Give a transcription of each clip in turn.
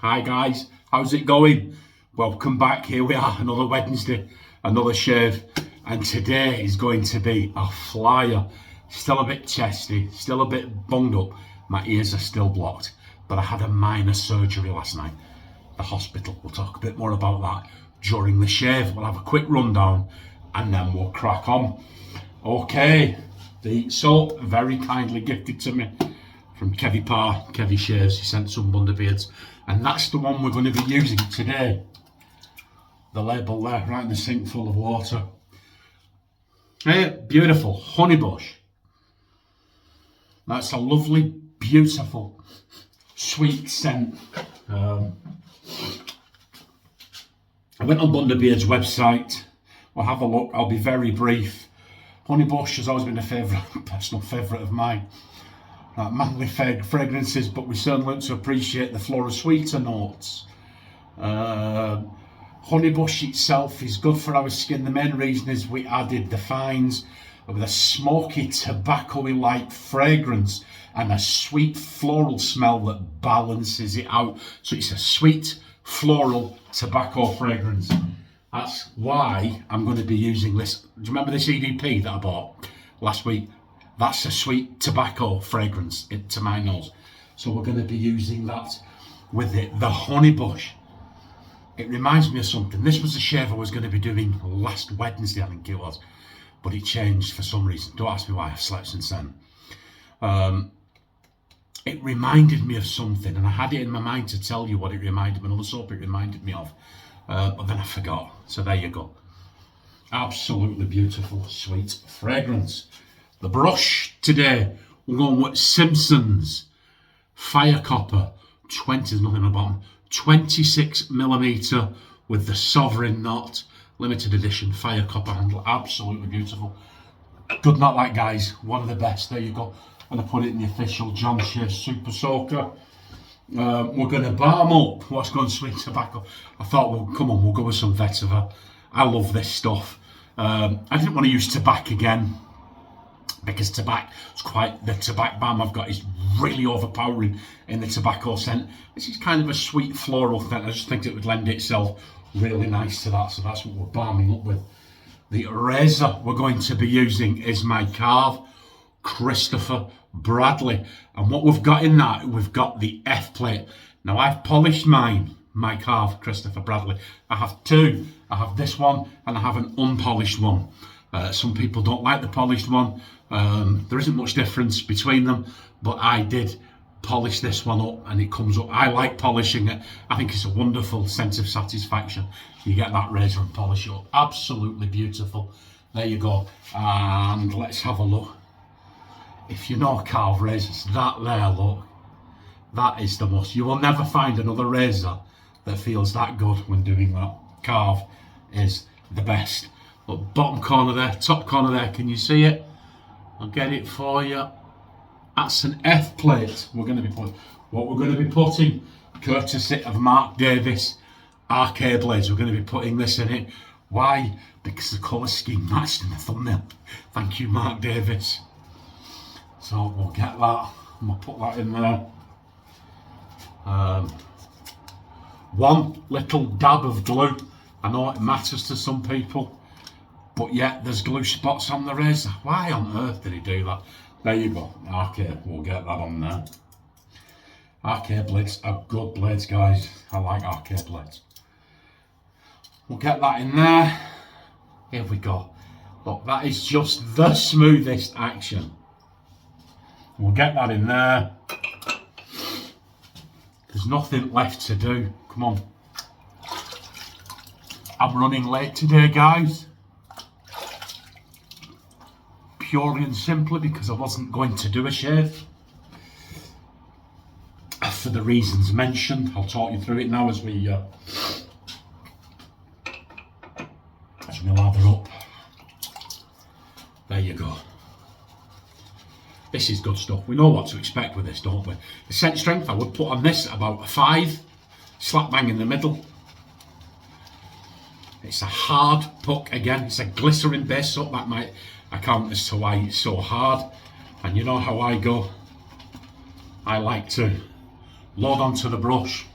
Hi guys, how's it going? Welcome back. Here we are, another Wednesday, another shave, and today is going to be a flyer. Still a bit chesty, still a bit bunged up. My ears are still blocked, but I had a minor surgery last night. The hospital. We'll talk a bit more about that during the shave. We'll have a quick rundown and then we'll crack on. Okay, the soap very kindly gifted to me from Kevy Shaves. He sent some Bundubeards, and that's the one we're going to be using today. The label there, right in the sink full of water. Hey, beautiful Honeybush. That's a lovely, beautiful, sweet scent. I went on Bundubeard's website. I'll have a look. I'll be very brief. Honeybush has always been a personal favourite of mine. Manly fragrances, but we certainly learned to appreciate the floral sweeter notes. Honeybush itself is good for our skin. The main reason is we added the fines with a smoky, tobacco-y like fragrance and a sweet floral smell that balances it out. So it's a sweet floral tobacco fragrance. That's why I'm going to be using this. Do you remember this EDP that I bought last week? That's a sweet tobacco fragrance to my nose. So we're going to be using that with it. The Honeybush. It reminds me of something. This was a shave I was going to be doing last Wednesday, I think it was. But it changed for some reason. Don't ask me why, I've slept since then. It reminded me of something, and I had it in my mind to tell you what it reminded me, another soap it reminded me of. But then I forgot. So there you go. Absolutely beautiful, sweet fragrance. The brush today, we're going with Simpson's Fire Copper 20, there's nothing on the bottom, 26mm with the Sovereign knot, limited edition Fire Copper handle, absolutely beautiful. Good knot that, guys, one of the best. There you go. I'm going to put it in the official John Shea Super Soaker. We're going to balm up what's going sweet tobacco. I thought, well, come on, we'll go with some vetiver. I love this stuff. I didn't want to use tobacco again, because the tobacco balm I've got is really overpowering in the tobacco scent. This is kind of a sweet floral scent. I just think it would lend itself really nice to that, so that's what we're balming up with. The razor we're going to be using is my Karve Chistopher Bradley, and what we've got in that, we've got the F plate. Now I've polished my Karve Chistopher Bradley. I have two. I have this one and I have an unpolished one. Some people don't like the polished one. There isn't much difference between them, but I did polish this one up and it comes up. I like polishing it. I think it's a wonderful sense of satisfaction. You get that razor and polish it up. Absolutely beautiful. There you go. And let's have a look. If you know Karve razors, that there, look, that is the most. You will never find another razor that feels that good when doing that. Karve is the best. Look, bottom corner there, top corner there, can you see it? I'll get it for you. That's an F plate. What we're going to be putting, courtesy of Mark Davis, Arcade Blades, we're going to be putting this in it. Why? Because the colour scheme matched in the thumbnail. Thank you, Mark Davis. So we'll get that, and we'll put that in there. One little dab of glue. I know it matters to some people, but yet there's glue spots on the razor. Why on earth did he do that? There you go. Arcade, we'll get that on there. Arcade blades are good blades, guys. I like arcade blades. We'll get that in there. Here we go. Look, that is just the smoothest action. We'll get that in there. There's nothing left to do. Come on. I'm running late today, guys. Purely and simply because I wasn't going to do a shave. For the reasons mentioned. I'll talk you through it now as we lather up. There you go. This is good stuff. We know what to expect with this, don't we? The scent strength I would put on this about a 5, slap bang in the middle. It's a hard puck again. It's a glycerin base soap. That might account as to why it's so hard. And you know how I go. I like to load onto the brush,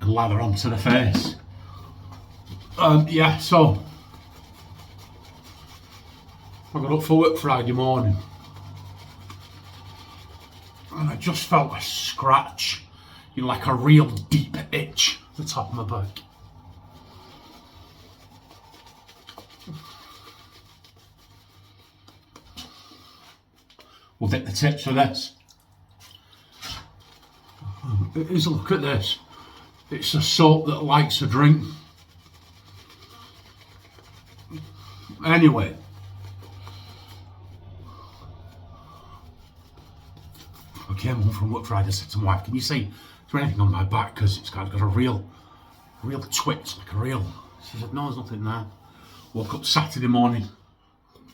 and lather onto the face. Yeah, so I got up for work Friday morning and I just felt a scratch, you know, like a real deep itch at the top of my back. We'll take the tips for this. Is look at this. It's a soap that likes a drink. Anyway, I came home from work Friday. I said to my wife, "Can you see, is there anything on my back? Because it's got a real twitch, like a real." She said, "No, there's nothing there." Woke up Saturday morning.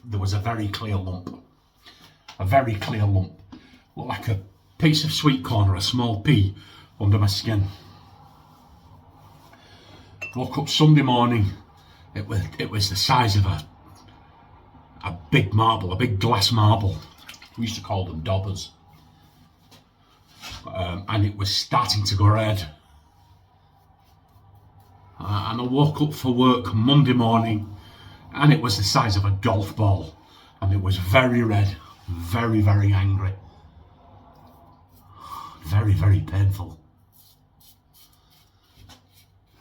There was a very clear lump. A very clear lump. Looked like a piece of sweet corn or a small pea under my skin. Woke up Sunday morning. It was the size of a big marble, a big glass marble. We used to call them daubers. And it was starting to go red. And I woke up for work Monday morning and it was the size of a golf ball. And it was very red, very, very angry. Very, very painful.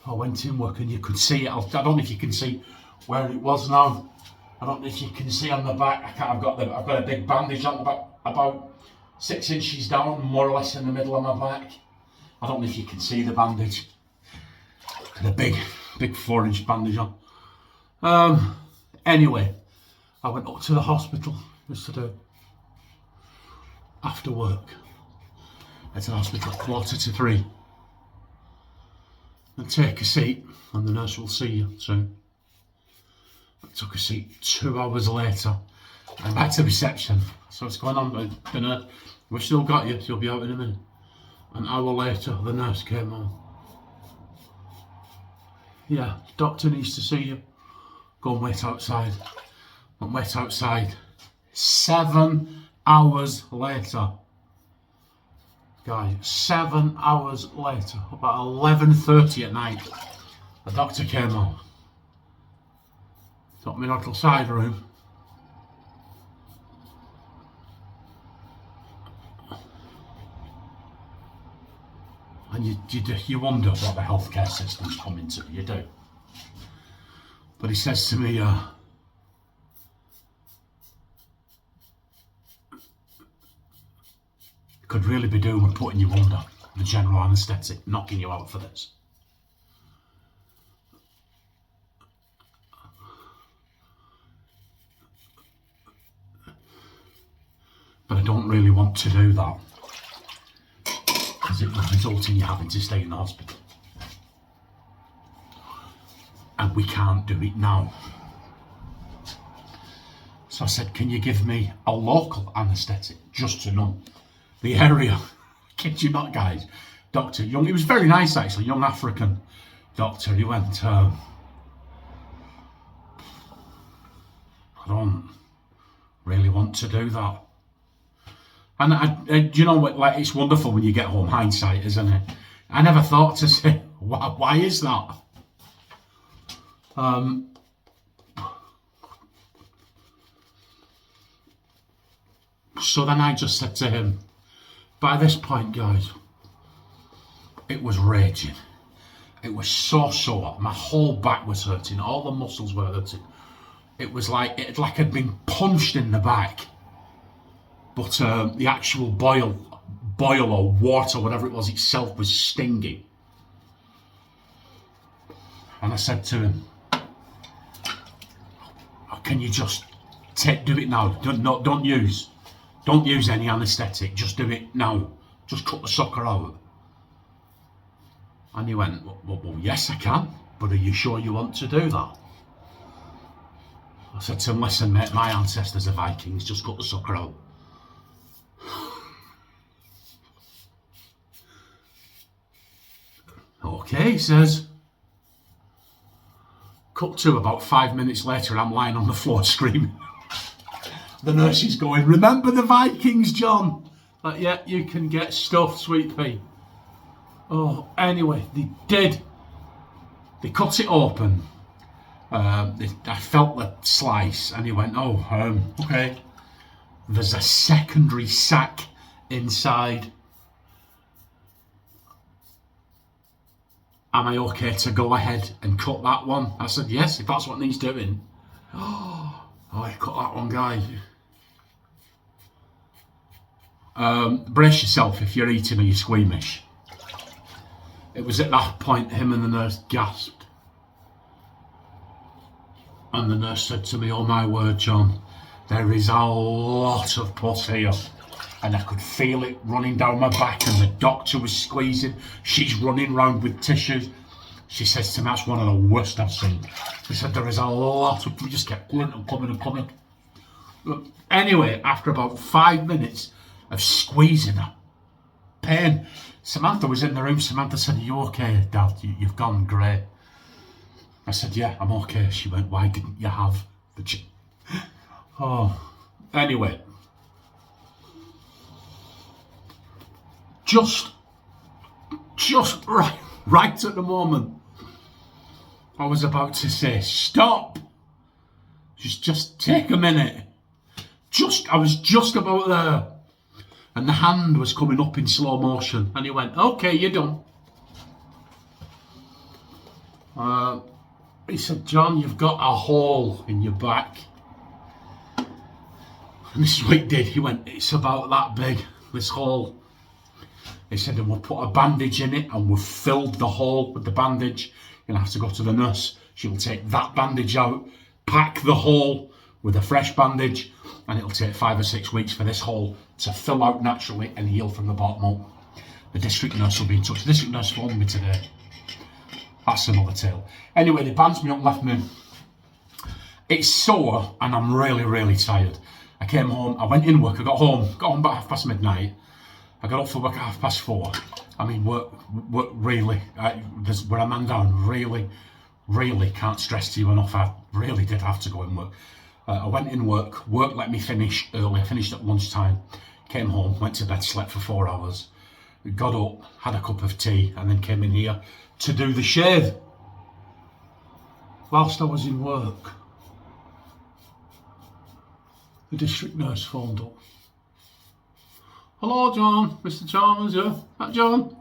I went in work and you could see it. I don't know if you can see where it was now. I don't know if you can see on the back. I've got a big bandage on the back, about 6 inches down, more or less in the middle of my back. I don't know if you can see the bandage. Got a big 4-inch bandage on. Anyway, I went up to the hospital yesterday after work. At the hospital at 2:45. And take a seat and the nurse will see you soon. I took a seat 2 hours later and back to reception. So what's going on with the nurse? We've still got you, so you'll be out in a minute. An hour later the nurse came on. Yeah, doctor needs to see you. Go and wait outside. And wait outside. 7 hours later. Guys, 7 hours later, about 11:30 at night, the doctor came on. Took me in a little side room. And you wonder what the healthcare system's coming to, you do. But he says to me, could really be doing with putting you under the general anaesthetic, knocking you out for this. But I don't really want to do that because it will result in you having to stay in the hospital. And we can't do it now. So I said, can you give me a local anaesthetic just to numb the area? Kid you not, guys. Dr. Young, he was very nice actually, young African doctor. He went, I don't really want to do that. And you know what, like, it's wonderful when you get home, hindsight, isn't it? I never thought to say, why is that? So then I just said to him, by this point, guys, it was raging. It was so sore. My whole back was hurting. All the muscles were hurting. It was like I'd been punched in the back. But the actual boil or water, whatever it was itself, was stinging. And I said to him, oh, can you just do it now? Don't use any anaesthetic. Just do it now. Just cut the sucker out. And he went, well, yes, I can. But are you sure you want to do that? I said to him, listen, mate, my ancestors are Vikings. Just cut the sucker out. Okay, he says. Cut to about 5 minutes later, I'm lying on the floor screaming. The nurse is going, remember the Vikings, John? Like, yeah, you can get stuffed, sweet pea. Oh, anyway, they did. They cut it open. I felt the slice, and he went, "Oh, okay. There's a secondary sack inside. Am I okay to go ahead and cut that one?" I said, "Yes, if that's what needs doing." Oh, I cut that one, guys. Brace yourself if you're eating or you're squeamish. It was at that point him and the nurse gasped. And the nurse said to me, "Oh my word, John, there is a lot of pus here." And I could feel it running down my back, and the doctor was squeezing. She's running round with tissues. She says to me, "That's one of the worst I've seen." She said, "There is a lot of," we just kept coming and coming and coming. Look, anyway, after about 5 minutes of squeezing her, pain, Samantha was in the room. Samantha said, "Are you okay, Dad? You've gone grey." I said, "Yeah, I'm okay." She went, "Why didn't you have the Oh, anyway. Just right at the moment, I was about to say, "Stop. Just take a minute." I was just about there. And the hand was coming up in slow motion. And he went, "Okay, you're done." He said, "John, you've got a hole in your back." And this is what he did. He went, "It's about that big, this hole." He said, "And we'll put a bandage in it, and we've filled the hole with the bandage. You'll have to go to the nurse. She'll take that bandage out, pack the hole with a fresh bandage, and it'll take 5 or 6 weeks for this hole to fill out naturally and heal from the bottom up. The district nurse will be in touch." The district nurse phoned me today. That's another tale. Anyway, they bandaged me up and left me. It's sore, and I'm really, really tired. I came home, I went in work, I got home about midnight. I got up for work at 4:30. I mean, work really, where a man down, really can't stress to you enough. I really did have to go in work. I went in work let me finish early. I finished at lunchtime, came home, went to bed, slept for 4 hours, got up, had a cup of tea, and then came in here to do the shave. Whilst I was in work, the district nurse phoned up. "Hello, John, Mr. Chalmers, yeah? That John?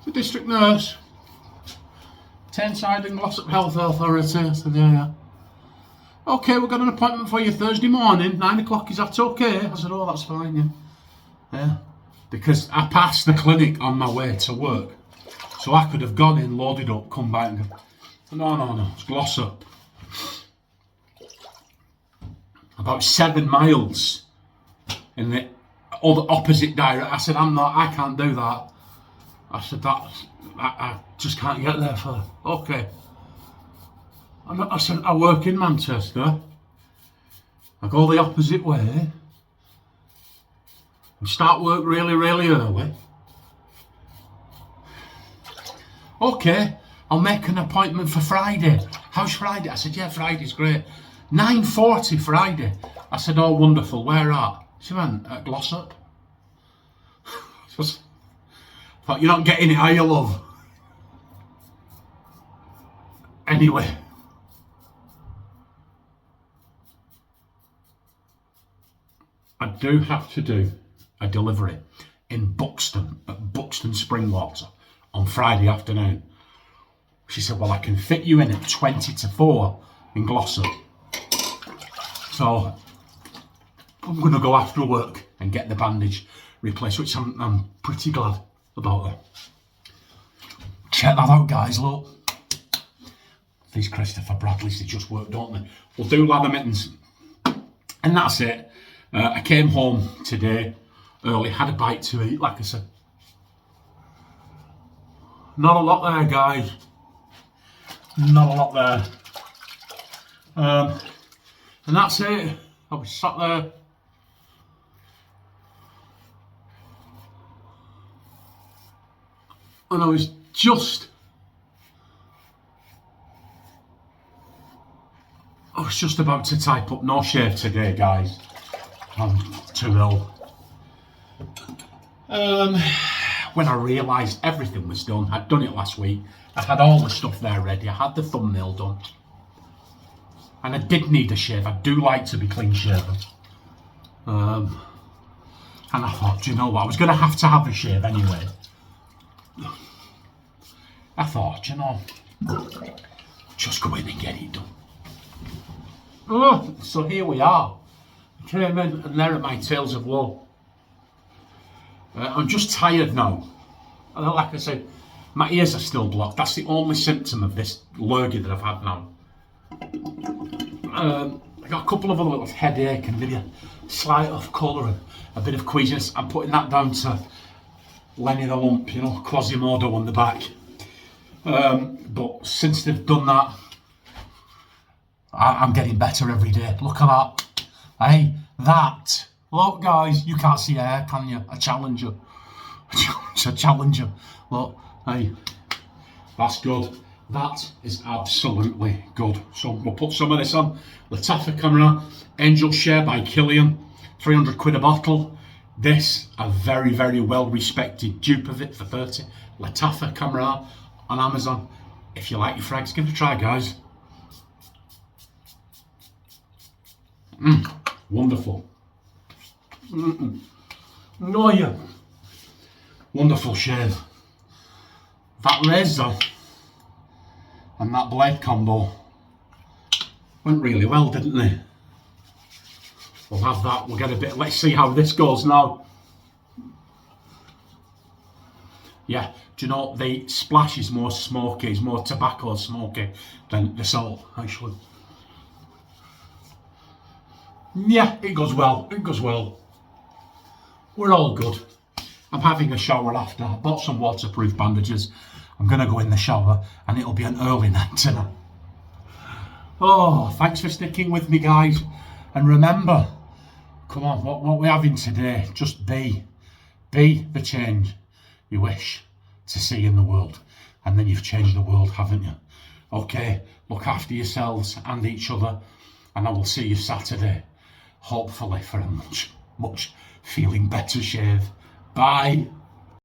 The district nurse. Tenside and Glossop Health Authority." I said, "Yeah. Okay, we've got an appointment for you Thursday morning, 9 o'clock, is that okay?" I said, "Oh, that's fine, yeah." Because I passed the clinic on my way to work. So I could have gone in, loaded up, come back and go, no, it's Glossop. About 7 miles in the opposite direction. I said, I can't do that. I said, I just can't get there for, okay. I said, I work in Manchester. I go the opposite way. And start work really, really early. Okay, I'll make an appointment for Friday. How's Friday? I said, "Yeah, Friday's great. 9:40 Friday." I said, "Oh, wonderful. Where at?" She went, "At Glossop." Just thought, "You're not getting it, are you, love?" Anyway. I do have to do a delivery in Buxton, at Buxton Springwater, on Friday afternoon. She said, "Well, I can fit you in at 20 to 4 in Glossop." So I'm going to go after work and get the bandage replaced, which I'm pretty glad about that. Check that out, guys, look. These Christopher Bradleys, they just work, don't they? We'll do lather mittens. And that's it. I came home today early, had a bite to eat, like I said. Not a lot there, guys. Not a lot there. And that's it. I was sat there. And I was just about to type up "no shave today," guys. I'm too ill. when I realised everything was done. I'd done it last week. I had all the stuff there ready. I had the thumbnail done. And I did need a shave. I do like to be clean shaven. And I thought, do you know what? I was going to have a shave anyway. I thought, you know, just go in and get it done. Oh, so here we are. I came in and there are my tails of woe. I'm just tired now. And like I said, my ears are still blocked. That's the only symptom of this lurgy that I've had now. I got a couple of other little headache and maybe a slight off colour and a bit of queasiness. I'm putting that down to Lenny the Lump, you know, Quasimodo on the back. But since they've done that, I'm getting better every day. Look at that. Hey, that. Look, guys, you can't see hair, can you? A challenger. It's a challenger. Look, hey, that's good. That is absolutely good. So we'll put some of this on. Lattafa camera, Angel Share by Killian, 300 quid a bottle. This, a very, very well respected dupe of it for 30. Lattafa camera on Amazon. If you like your frags, give it a try, guys. Wonderful. No, yeah. Wonderful shave. That razor and that blade combo went really well, didn't they? We'll have that. We'll get a bit. Let's see how this goes now. Yeah, do you know, the splash is more smoky, it's more tobacco smoky than the salt, actually. Yeah, it goes well. It goes well. We're all good. I'm having a shower after. I bought some waterproof bandages. I'm going to go in the shower and it'll be an early night tonight. Oh, thanks for sticking with me, guys. And remember, come on, what we're having today, just be the change you wish to see in the world. And then you've changed the world, haven't you? Okay, look after yourselves and each other. And I will see you Saturday, hopefully for a much feeling better shave. Bye.